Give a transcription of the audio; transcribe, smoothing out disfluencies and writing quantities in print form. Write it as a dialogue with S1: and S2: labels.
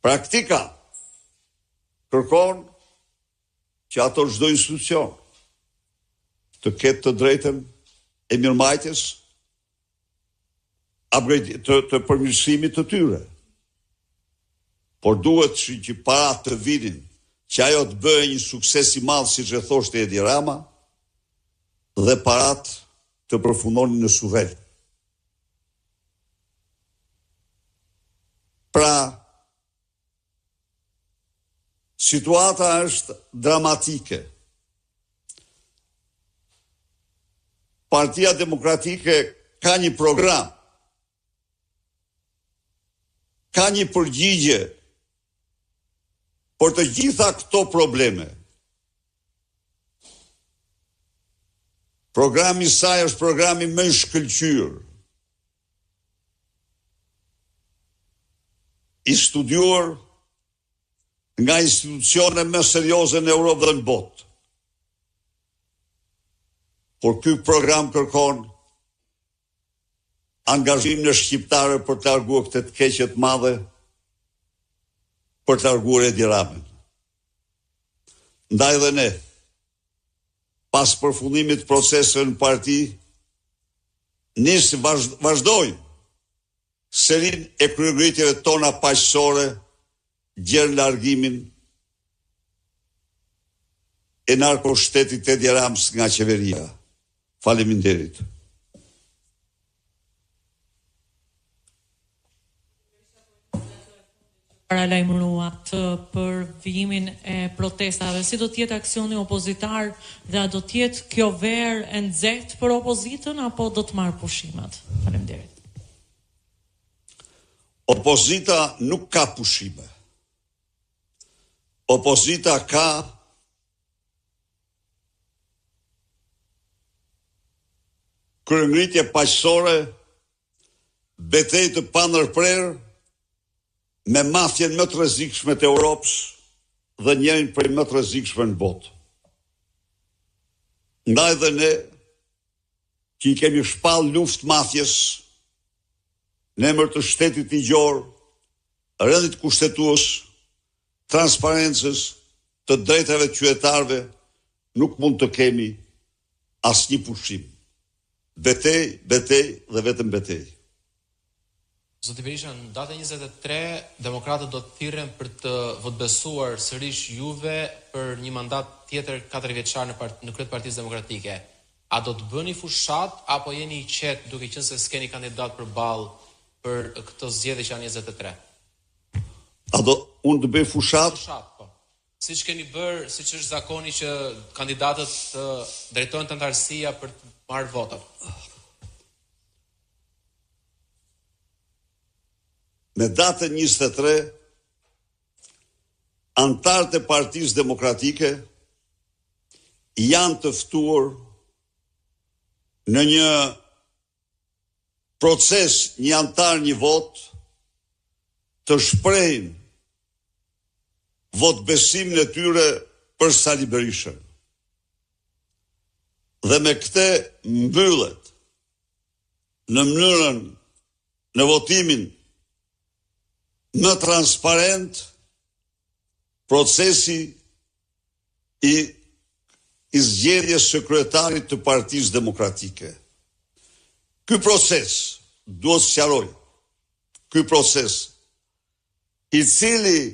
S1: Praktika kërkon që ato çdo institucion të ketë të drejtën e mirëmbajtjes të përmirësimit të tyre. Por duhet që para të vinin që ajo të bëjë një sukses i madh, siç e thoshte Edi Rama, dhe parat të përfundonin në suvel. Pra, situata është dramatike. Partia Demokratike ka një program, ka një përgjigje për të gjitha këto probleme. Programi i saj është programi më i shkëlqyer, i studiuar nga institucione më serioze në Europë dhe në botë. Por ky program kërkon angazhimin e shqiptarëve për të larguar këtë të keqe të madhe, për të larguar Edi Ramën. Ndaj dhe ne, pas përfundimit të proceseve në parti, vazhdojmë serin e kryegëritjeve tona paqësore, gjerë largimin e narkoshtetit Edi Ramës nga qeveria. Faleminderit.
S2: Paralajmëruat për vijimin e protestave, si do të jetë aksioni opozitar dhe a do të jetë kjo verë e nxehtë për opozitën apo do të marrë pushimet? Faleminderit.
S1: Opozita nuk ka pushime. Opozita ka kryengritje paqësore, betejë të pandërprerë me mafjen më të rrezikshme të Europës dhe njërin prej më të rrezikshme në botë. Ndaj dhe ne, që i kemi shpall luftë mafjes në emër të shtetit ligjor, rendit kushtetues, transparencës, të drejtave të qytetarëve, nuk mund të kemi asnjë pushim. Betej dhe vetëm betej.
S3: Zoti Berisha, në datën 23, demokratët do të thirren për të votuar sërish juve për një mandat tjetër 4 vjeçar në krye të Partisë Demokratike. A do të bëni fushat apo jeni i qetë duke qenë se s'keni kandidat përballë për këtë zgjedhje që janë 23?
S1: Unë të bëj fushat?
S3: Fushat, po. Siç keni bërë, siç është zakoni që kandidatët drejtohen te antarësia për të marrë votat.
S1: Me datën 23, antarët e Partisë Demokratike janë të ftuar në një proces, një antar, një vot, të shprehin votbesimin e tyre për Sali Berishën. Dhe me këtë mbyllet në votimin më transparent procesi i zgjedhjes së kryetarit të Partisë Demokratike. Ky proces, duhet sqaroj, ky proces i cili